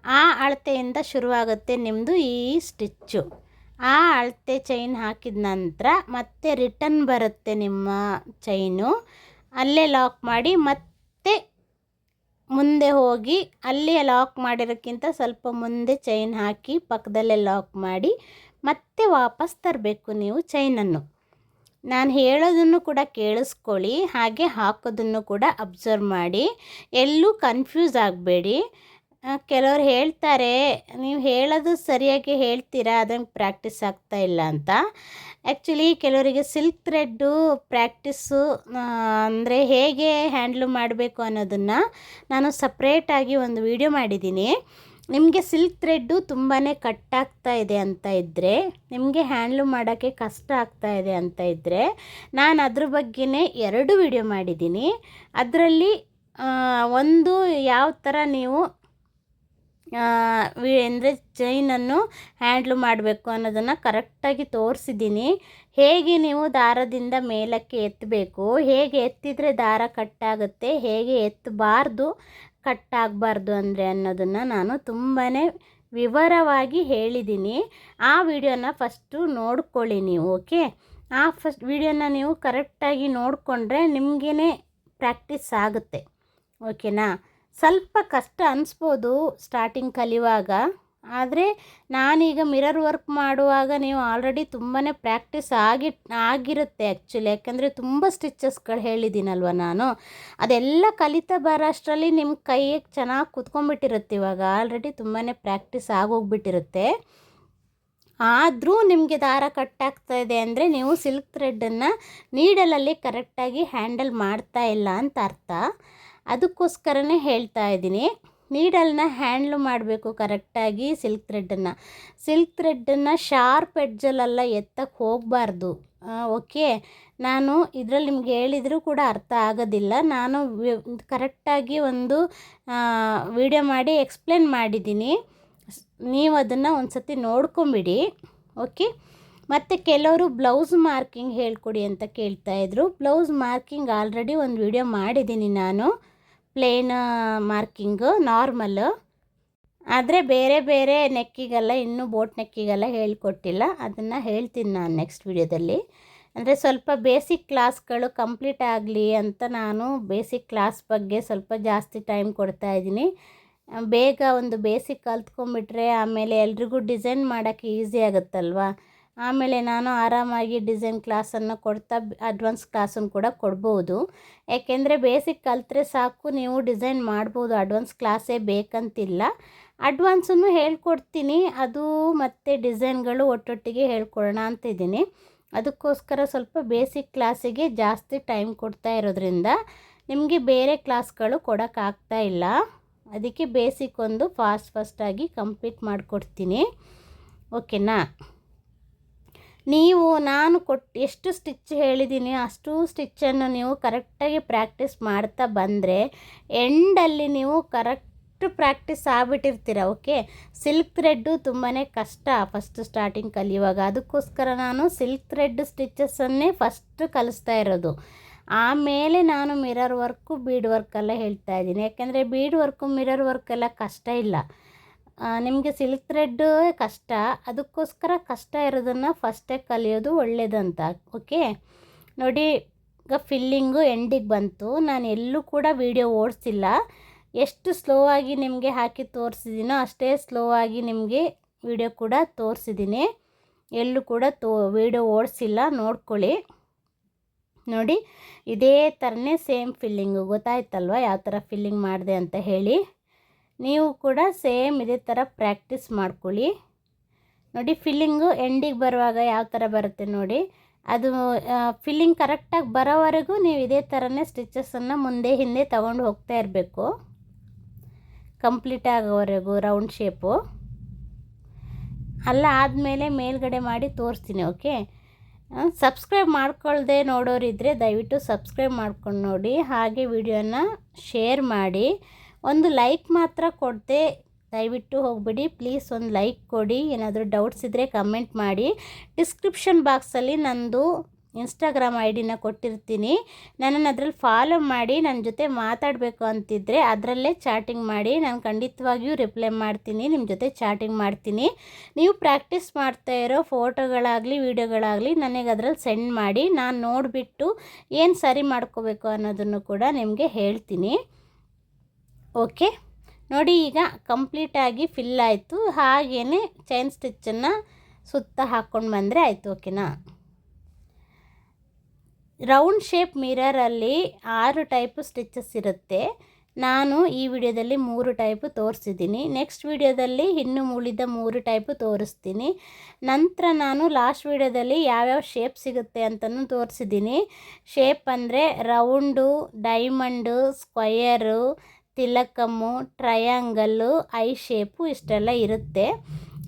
ಆ ಅಳತೆಯಿಂದ ಶುರುವಾಗುತ್ತೆ ನಿಮ್ಮದು ಈ ಸ್ಟಿಚ್ಚು. ಆ ಅಳತೆ ಚೈನ್ ಹಾಕಿದ ನಂತರ ಮತ್ತೆ ರಿಟರ್ನ್ ಬರುತ್ತೆ ನಿಮ್ಮ ಚೈನು, ಅಲ್ಲೇ ಲಾಕ್ ಮಾಡಿ ಮತ್ತೆ ಮುಂದೆ ಹೋಗಿ ಅಲ್ಲಿ ಲಾಕ್ ಮಾಡಿರೋಕ್ಕಿಂತ ಸ್ವಲ್ಪ ಮುಂದೆ ಚೈನ್ ಹಾಕಿ ಪಕ್ಕದಲ್ಲೇ ಲಾಕ್ ಮಾಡಿ ಮತ್ತೆ ವಾಪಸ್ ತರಬೇಕು ನೀವು ಚೈನನ್ನು. ನಾನು ಹೇಳೋದನ್ನು ಕೂಡ ಕೇಳಿಸ್ಕೊಳ್ಳಿ, ಹಾಗೆ ಹಾಕೋದನ್ನು ಕೂಡ ಅಬ್ಸರ್ವ್ ಮಾಡಿ, ಎಲ್ಲೂ ಕನ್ಫ್ಯೂಸ್ ಆಗಬೇಡಿ. ಕೆಲವರು ಹೇಳ್ತಾರೆ ನೀವು ಹೇಳೋದು ಸರಿಯಾಗಿ ಹೇಳ್ತೀರಾ, ಅದಂಗೆ ಪ್ರಾಕ್ಟೀಸ್ ಆಗ್ತಾ ಇಲ್ಲ ಅಂತ. ಆ್ಯಕ್ಚುಲಿ ಕೆಲವರಿಗೆ ಸಿಲ್ಕ್ ಥ್ರೆಡ್ಡು ಪ್ರಾಕ್ಟೀಸು ಅಂದರೆ ಹೇಗೆ ಹ್ಯಾಂಡ್ಲು ಮಾಡಬೇಕು ಅನ್ನೋದನ್ನು ನಾನು ಸಪ್ರೇಟಾಗಿ ಒಂದು ವಿಡಿಯೋ ಮಾಡಿದ್ದೀನಿ. ನಿಮಗೆ ಸಿಲ್ಕ್ ಥ್ರೆಡ್ಡು ತುಂಬಾ ಕಟ್ಟಾಗ್ತಾ ಇದೆ ಅಂತ ಇದ್ದರೆ, ನಿಮಗೆ ಹ್ಯಾಂಡ್ಲು ಮಾಡೋಕ್ಕೆ ಕಷ್ಟ ಆಗ್ತಾ ಇದೆ ಅಂತ ಇದ್ದರೆ, ನಾನು ಅದ್ರ ಬಗ್ಗೆನೇ 2 ವಿಡಿಯೋ ಮಾಡಿದ್ದೀನಿ. ಅದರಲ್ಲಿ ಒಂದು ಯಾವ ಥರ ನೀವು ಅಂದರೆ ಚೈನನ್ನು ಹ್ಯಾಂಡ್ಲು ಮಾಡಬೇಕು ಅನ್ನೋದನ್ನು ಕರೆಕ್ಟಾಗಿ ತೋರಿಸಿದ್ದೀನಿ. ಹೇಗೆ ನೀವು ದಾರದಿಂದ ಮೇಲಕ್ಕೆ ಎತ್ತಬೇಕು, ಹೇಗೆ ಎತ್ತಿದರೆ ದಾರ ಕಟ್ಟಾಗುತ್ತೆ, ಹೇಗೆ ಎತ್ತಬಾರ್ದು ಕಟ್ಟಾಗಬಾರ್ದು ಅಂದರೆ ಅನ್ನೋದನ್ನು ನಾನು ತುಂಬಾ ವಿವರವಾಗಿ ಹೇಳಿದ್ದೀನಿ. ಆ ವಿಡಿಯೋನ ಫಸ್ಟು ನೋಡ್ಕೊಳ್ಳಿ ನೀವು. ಓಕೆ, ಆ ವಿಡಿಯೋನ ನೀವು ಕರೆಕ್ಟಾಗಿ ನೋಡಿಕೊಂಡ್ರೆ ನಿಮಗೇ ಪ್ರಾಕ್ಟೀಸ್ ಆಗುತ್ತೆ. ಓಕೆನಾ? ಸ್ವಲ್ಪ ಕಷ್ಟ ಅನಿಸ್ಬೋದು ಸ್ಟಾರ್ಟಿಂಗ್ ಕಲಿಯುವಾಗ, ಆದರೆ ನಾನೀಗ ಮಿರರ್ ವರ್ಕ್ ಮಾಡುವಾಗ ನೀವು ಆಲ್ರೆಡಿ ತುಂಬಾ ಪ್ರಾಕ್ಟೀಸ್ ಆಗಿರುತ್ತೆ ಆ್ಯಕ್ಚುಲಿ, ಯಾಕೆಂದರೆ ತುಂಬ ಸ್ಟಿಚಸ್ಗಳು ಹೇಳಿದ್ದೀನಲ್ವ ನಾನು. ಅದೆಲ್ಲ ಕಲಿತಾ ಬರೋ ಅಷ್ಟರಲ್ಲಿ ನಿಮ್ಮ ಕೈಗೆ ಚೆನ್ನಾಗಿ ಕುತ್ಕೊಂಡ್ಬಿಟ್ಟಿರುತ್ತೆ. ಇವಾಗ ಆಲ್ರೆಡಿ ತುಂಬಾ ಪ್ರಾಕ್ಟೀಸ್ ಆಗೋಗ್ಬಿಟ್ಟಿರುತ್ತೆ. ಆದರೂ ನಿಮಗೆ ದಾರ ಕಟ್ಟಾಗ್ತಾ ಇದೆ ಅಂದರೆ ನೀವು ಸಿಲ್ಕ್ ಥ್ರೆಡ್ಡನ್ನು ನೀಡಲಲ್ಲಿ ಕರೆಕ್ಟಾಗಿ ಹ್ಯಾಂಡಲ್ ಮಾಡ್ತಾ ಇಲ್ಲ ಅಂತ ಅರ್ಥ. ಅದಕ್ಕೋಸ್ಕರನೇ ಹೇಳ್ತಾ ಇದ್ದೀನಿ, ನೀಡಲ್ನ ಹ್ಯಾಂಡ್ಲ್ ಮಾಡಬೇಕು ಕರೆಕ್ಟಾಗಿ. ಸಿಲ್ಕ್ ಥ್ರೆಡ್ಡನ್ನು ಶಾರ್ಪ್ ಎಡ್ಜಲ್ಲೆಲ್ಲ ಎತ್ತಕ್ಕೆ ಹೋಗಬಾರ್ದು. ಓಕೆ, ನಾನು ಇದರಲ್ಲಿ ನಿಮ್ಗೆ ಹೇಳಿದರೂ ಕೂಡ ಅರ್ಥ ಆಗೋದಿಲ್ಲ. ನಾನು ಕರೆಕ್ಟಾಗಿ ಒಂದು ವಿಡಿಯೋ ಮಾಡಿ ಎಕ್ಸ್ಪ್ಲೇನ್ ಮಾಡಿದ್ದೀನಿ, ನೀವು ಅದನ್ನು ಒಂದು ಸತಿ ನೋಡ್ಕೊಂಬಿಡಿ. ಓಕೆ, ಮತ್ತು ಕೆಲವರು ಬ್ಲೌಸ್ ಮಾರ್ಕಿಂಗ್ ಹೇಳ್ಕೊಡಿ ಅಂತ ಕೇಳ್ತಾಯಿದ್ರು. ಬ್ಲೌಸ್ ಮಾರ್ಕಿಂಗ್ ಆಲ್ರೆಡಿ ಒಂದು ವಿಡಿಯೋ ಮಾಡಿದ್ದೀನಿ ನಾನು, ಪ್ಲೇನ್ ಮಾರ್ಕಿಂಗು ನಾರ್ಮಲ್ಲು. ಆದರೆ ಬೇರೆ ಬೇರೆ ನೆಕ್ಕಿಗೆಲ್ಲ, ಇನ್ನೂ ಬೋಟ್ ನೆಕ್ಕಿಗೆಲ್ಲ ಹೇಳ್ಕೊಟ್ಟಿಲ್ಲ. ಅದನ್ನು ಹೇಳ್ತೀನಿ ನಾನು ನೆಕ್ಸ್ಟ್ ವಿಡಿಯೋದಲ್ಲಿ. ಅಂದರೆ ಸ್ವಲ್ಪ ಬೇಸಿಕ್ ಕ್ಲಾಸ್ಗಳು ಕಂಪ್ಲೀಟ್ ಆಗಲಿ ಅಂತ ನಾನು ಬೇಸಿಕ್ ಕ್ಲಾಸ್ ಬಗ್ಗೆ ಸ್ವಲ್ಪ ಜಾಸ್ತಿ ಟೈಮ್ ಕೊಡ್ತಾಯಿದ್ದೀನಿ. ಬೇಗ ಒಂದು ಬೇಸಿಕ್ ಕಲ್ತ್ಕೊಂಡ್ಬಿಟ್ರೆ ಆಮೇಲೆ ಎಲ್ರಿಗೂ ಡಿಸೈನ್ ಮಾಡೋಕ್ಕೆ ಈಸಿ ಆಗುತ್ತಲ್ವ. ಆಮೇಲೆ ನಾನು ಆರಾಮಾಗಿ ಡಿಸೈನ್ ಕ್ಲಾಸನ್ನು ಕೊಡ್ತಾ ಅಡ್ವಾನ್ಸ್ ಕ್ಲಾಸನ್ನು ಕೂಡ ಕೊಡ್ಬೋದು. ಯಾಕೆಂದರೆ ಬೇಸಿಕ್ ಕಲಿತ್ರೆ ಸಾಕು, ನೀವು ಡಿಸೈನ್ ಮಾಡ್ಬೋದು, ಅಡ್ವಾನ್ಸ್ ಕ್ಲಾಸೇ ಬೇಕಂತಿಲ್ಲ. ಅಡ್ವಾನ್ಸನ್ನು ಹೇಳ್ಕೊಡ್ತೀನಿ, ಅದು ಮತ್ತು ಡಿಸೈನ್ಗಳು ಒಟ್ಟೊಟ್ಟಿಗೆ ಹೇಳ್ಕೊಡೋಣ ಅಂತಿದ್ದೀನಿ. ಅದಕ್ಕೋಸ್ಕರ ಸ್ವಲ್ಪ ಬೇಸಿಕ್ ಕ್ಲಾಸಿಗೆ ಜಾಸ್ತಿ ಟೈಮ್ ಕೊಡ್ತಾ ಇರೋದ್ರಿಂದ ನಿಮಗೆ ಬೇರೆ ಕ್ಲಾಸ್ಗಳು ಕೊಡೋಕ್ಕಾಗ್ತಾ ಇಲ್ಲ. ಅದಕ್ಕೆ ಬೇಸಿಕ್ ಒಂದು ಫಾಸ್ಟಾಗಿ ಕಂಪ್ಲೀಟ್ ಮಾಡಿಕೊಡ್ತೀನಿ. ಓಕೆನಾ? ನೀವು ನಾನು ಎಷ್ಟು ಸ್ಟಿಚ್ ಹೇಳಿದ್ದೀನಿ ಅಷ್ಟು ಸ್ಟಿಚ್ಚನ್ನು ನೀವು ಕರೆಕ್ಟಾಗಿ ಪ್ರಾಕ್ಟೀಸ್ ಮಾಡ್ತಾ ಬಂದರೆ ಎಂಡಲ್ಲಿ ನೀವು ಕರೆಕ್ಟ್ ಪ್ರಾಕ್ಟೀಸ್ ಆಗಿಬಿಟ್ಟಿರ್ತೀರ. ಓಕೆ, ಸಿಲ್ಕ್ ಥ್ರೆಡ್ಡು ತುಂಬಾ ಕಷ್ಟ ಫಸ್ಟ್ ಸ್ಟಾರ್ಟಿಂಗ್ ಕಲಿಯುವಾಗ. ಅದಕ್ಕೋಸ್ಕರ ನಾನು ಸಿಲ್ಕ್ ಥ್ರೆಡ್ ಸ್ಟಿಚಸ್ಸನ್ನೇ ಫಸ್ಟ್ ಕಲಿಸ್ತಾ ಇರೋದು. ಆಮೇಲೆ ನಾನು ಮಿರರ್ ವರ್ಕು ಬೀಡ್ ವರ್ಕೆಲ್ಲ ಹೇಳ್ತಾ ಇದ್ದೀನಿ. ಯಾಕೆಂದರೆ ಬೀಡ್ ವರ್ಕು ಮಿರರ್ ವರ್ಕೆಲ್ಲ ಕಷ್ಟ ಇಲ್ಲ, ನಿಮಗೆ ಸಿಲ್ಕ್ ಥ್ರೆಡ್ ಕಷ್ಟ. ಅದಕ್ಕೋಸ್ಕರ ಕಷ್ಟ ಇರೋದನ್ನು ಫಸ್ಟೇ ಕಲಿಯೋದು ಒಳ್ಳೆಯದಂತ. ಓಕೆ ನೋಡಿ, ಈಗ ಫಿಲ್ಲಿಂಗು ಎಂಡಿಗೆ ಬಂತು. ನಾನು ಎಲ್ಲೂ ಕೂಡ ವಿಡಿಯೋ ಓಡಿಸಿಲ್ಲ. ಎಷ್ಟು ಸ್ಲೋ ಆಗಿ ನಿಮಗೆ ಹಾಕಿ ತೋರಿಸಿದ್ದೀನೋ ಅಷ್ಟೇ ಸ್ಲೋ ಆಗಿ ನಿಮಗೆ ವಿಡಿಯೋ ಕೂಡ ತೋರಿಸಿದ್ದೀನಿ. ಎಲ್ಲೂ ಕೂಡ ವಿಡಿಯೋ ಓಡಿಸಿಲ್ಲ, ನೋಡ್ಕೊಳ್ಳಿ. ನೋಡಿ, ಇದೇ ಥರನೇ ಸೇಮ್ ಫಿಲ್ಲಿಂಗು. ಗೊತ್ತಾಯ್ತಲ್ವ ಯಾವ ಥರ ಫಿಲ್ಲಿಂಗ್ ಮಾಡಿದೆ ಅಂತ ಹೇಳಿ. ನೀವು ಕೂಡ ಸೇಮ್ ಇದೇ ಥರ ಪ್ರಾಕ್ಟೀಸ್ ಮಾಡ್ಕೊಳ್ಳಿ. ನೋಡಿ, ಫಿಲ್ಲಿಂಗು ಎಂಡಿಗೆ ಬರುವಾಗ ಯಾವ ಥರ ಬರುತ್ತೆ ನೋಡಿ. ಅದು ಫಿಲ್ಲಿಂಗ್ ಕರೆಕ್ಟಾಗಿ ಬರೋವರೆಗೂ ನೀವು ಇದೇ ಥರನೇ ಸ್ಟಿಚಸ್ಸನ್ನು ಮುಂದೆ ಹಿಂದೆ ತಗೊಂಡು ಹೋಗ್ತಾ ಇರಬೇಕು, ಕಂಪ್ಲೀಟ್ ಆಗೋವರೆಗೂ ರೌಂಡ್ ಶೇಪು. ಅಲ್ಲ ಆದಮೇಲೆ ಮೇಲ್ಗಡೆ ಮಾಡಿ ತೋರಿಸ್ತೀನಿ. ಓಕೆ, ಸಬ್ಸ್ಕ್ರೈಬ್ ಮಾಡ್ಕೊಳ್ದೆ ನೋಡೋರಿದ್ದರೆ ದಯವಿಟ್ಟು ಸಬ್ಸ್ಕ್ರೈಬ್ ಮಾಡ್ಕೊಂಡು ನೋಡಿ. ಹಾಗೆ ವಿಡಿಯೋನ ಶೇರ್ ಮಾಡಿ. ಒಂದು ಲೈಕ್ ಮಾತ್ರ ಕೊಡದೆ ದಯವಿಟ್ಟು ಹೋಗ್ಬಿಡಿ, ಪ್ಲೀಸ್ ಒಂದು ಲೈಕ್ ಕೊಡಿ. ಏನಾದರೂ ಡೌಟ್ಸ್ ಇದ್ದರೆ ಕಮೆಂಟ್ ಮಾಡಿ. ಡಿಸ್ಕ್ರಿಪ್ಷನ್ ಬಾಕ್ಸಲ್ಲಿ ನಂದು ಇನ್ಸ್ಟಾಗ್ರಾಮ್ ID ಕೊಟ್ಟಿರ್ತೀನಿ. ನನ್ನನ್ನು ಅದರಲ್ಲಿ ಫಾಲೋ ಮಾಡಿ. ನನ್ನ ಜೊತೆ ಮಾತಾಡಬೇಕು ಅಂತಿದ್ದರೆ ಅದರಲ್ಲೇ ಚಾಟಿಂಗ್ ಮಾಡಿ. ನಾನು ಖಂಡಿತವಾಗಿಯೂ ರಿಪ್ಲೈ ಮಾಡ್ತೀನಿ, ನಿಮ್ಮ ಜೊತೆ ಚಾಟಿಂಗ್ ಮಾಡ್ತೀನಿ. ನೀವು ಪ್ರಾಕ್ಟೀಸ್ ಮಾಡ್ತಾ ಇರೋ ಫೋಟೋಗಳಾಗಲಿ ವಿಡಿಯೋಗಳಾಗಲಿ ನನಗೆ ಅದರಲ್ಲಿ ಸೆಂಡ್ ಮಾಡಿ. ನಾನು ನೋಡಿಬಿಟ್ಟು ಏನು ಸರಿ ಮಾಡ್ಕೋಬೇಕು ಅನ್ನೋದನ್ನು ಕೂಡ ನಿಮಗೆ ಹೇಳ್ತೀನಿ. ಓಕೆ ನೋಡಿ, ಈಗ ಕಂಪ್ಲೀಟಾಗಿ ಫಿಲ್ ಆಯಿತು. ಹಾಗೇ ಚೈನ್ ಸ್ಟಿಚ್ಚನ್ನು ಸುತ್ತ ಹಾಕ್ಕೊಂಡು ಬಂದರೆ ಆಯಿತು. ಓಕೆನಾ? ರೌಂಡ್ ಶೇಪ್ ಮಿರರಲ್ಲಿ 6 ಟೈಪು ಸ್ಟಿಚಸ್ ಇರುತ್ತೆ. ನಾನು ಈ ವಿಡಿಯೋದಲ್ಲಿ 3 ಟೈಪು ತೋರಿಸಿದ್ದೀನಿ. ನೆಕ್ಸ್ಟ್ ವಿಡಿಯೋದಲ್ಲಿ ಇನ್ನು ಉಳಿದ 3 ಟೈಪು ತೋರಿಸ್ತೀನಿ. ನಂತರ ನಾನು ಲಾಸ್ಟ್ ವಿಡಿಯೋದಲ್ಲಿ ಯಾವ್ಯಾವ ಶೇಪ್ ಸಿಗುತ್ತೆ ಅಂತಲೂ ತೋರಿಸಿದ್ದೀನಿ. ಶೇಪ್ ಅಂದರೆ ರೌಂಡು, ಡೈಮಂಡು, ಸ್ಕ್ವಯರು, ತಿಲಕಮ್ಮು, ಟ್ರಯಾಂಗಲ್ಲು, ಐ ಶೇಪು ಇಷ್ಟೆಲ್ಲ ಇರುತ್ತೆ.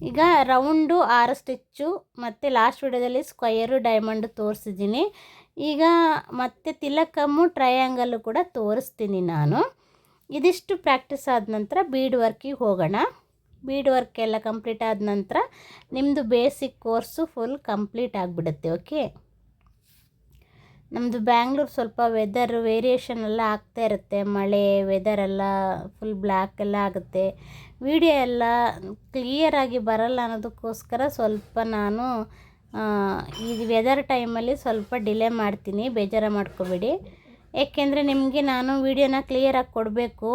ಈಗ ರೌಂಡು 6 ಸ್ಟಿಚ್ಚು ಮತ್ತು ಲಾಸ್ಟ್ ವಿಡಿಯೋದಲ್ಲಿ ಸ್ಕ್ವಯರು, ಡೈಮಂಡು ತೋರಿಸಿದ್ದೀನಿ. ಈಗ ಮತ್ತೆ ತಿಲಕಮ್ಮು, ಟ್ರಯಾಂಗಲ್ಲು ಕೂಡ ತೋರಿಸ್ತೀನಿ ನಾನು. ಇದಿಷ್ಟು ಪ್ರಾಕ್ಟೀಸ್ ಆದ ನಂತರ ಬೀಡ್ ವರ್ಕಿಗೆ ಹೋಗೋಣ. ಬೀಡ್ ವರ್ಕ್ ಎಲ್ಲ ಕಂಪ್ಲೀಟ್ ಆದ ನಂತರ ನಿಮ್ಮದು ಬೇಸಿಕ್ ಕೋರ್ಸು ಫುಲ್ ಕಂಪ್ಲೀಟ್ ಆಗಿಬಿಡುತ್ತೆ. ಓಕೆ, ನಮ್ಮದು ಬ್ಯಾಂಗ್ಳೂರು ಸ್ವಲ್ಪ ವೆದರ್ ವೇರಿಯೇಷನ್ ಎಲ್ಲ ಆಗ್ತಾ ಇರುತ್ತೆ. ಮಳೆ ವೆದರೆಲ್ಲ ಫುಲ್ ಬ್ಲ್ಯಾಕ್ ಎಲ್ಲ ಆಗುತ್ತೆ. ವಿಡಿಯೋ ಎಲ್ಲ ಕ್ಲಿಯರಾಗಿ ಬರಲ್ಲ ಅನ್ನೋದಕ್ಕೋಸ್ಕರ ಸ್ವಲ್ಪ ನಾನು ಈ ವೆದರ್ ಟೈಮಲ್ಲಿ ಸ್ವಲ್ಪ ಡಿಲೇ ಮಾಡ್ತೀನಿ, ಬೇಜಾರು ಮಾಡ್ಕೋಬೇಡಿ. ಏಕೆಂದರೆ ನಿಮಗೆ ನಾನು ವೀಡಿಯೋನ ಕ್ಲಿಯರಾಗಿ ಕೊಡಬೇಕು.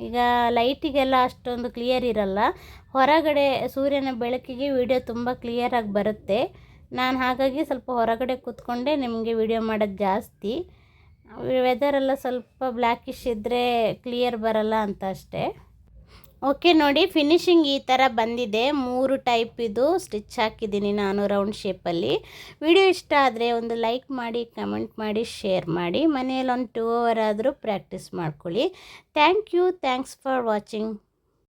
ಈಗ ಲೈಟಿಗೆಲ್ಲ ಅಷ್ಟೊಂದು ಕ್ಲಿಯರ್ ಇರಲ್ಲ. ಹೊರಗಡೆ ಸೂರ್ಯನ ಬೆಳಕಿಗೆ ವಿಡಿಯೋ ತುಂಬ ಕ್ಲಿಯರಾಗಿ ಬರುತ್ತೆ. ನಾನು ಹಾಗಾಗಿ ಸ್ವಲ್ಪ ಹೊರಗಡೆ ಕೂತ್ಕೊಂಡೆ ನಿಮಗೆ ವಿಡಿಯೋ ಮಾಡೋದು ಜಾಸ್ತಿ. ವೆದರೆಲ್ಲ ಸ್ವಲ್ಪ ಬ್ಲ್ಯಾಕಿಶ್ ಇದ್ದರೆ ಕ್ಲಿಯರ್ ಬರಲ್ಲ ಅಂತ ಅಷ್ಟೇ. ಓಕೆ ನೋಡಿ, ಫಿನಿಶಿಂಗ್ ಈ ಥರ ಬಂದಿದೆ. 3 ಟೈಪ್ ಇದು ಸ್ಟಿಚ್ ಹಾಕಿದ್ದೀನಿ ನಾನು ರೌಂಡ್ ಶೇಪಲ್ಲಿ. ವಿಡಿಯೋ ಇಷ್ಟ ಆದರೆ ಒಂದು ಲೈಕ್ ಮಾಡಿ, ಕಮೆಂಟ್ ಮಾಡಿ, ಶೇರ್ ಮಾಡಿ. ಮನೆಯಲ್ಲಿ ಒಂದು 2 ಅವರ್ ಆದರೂ ಪ್ರಾಕ್ಟೀಸ್ ಮಾಡ್ಕೊಳ್ಳಿ. Thanks for watching.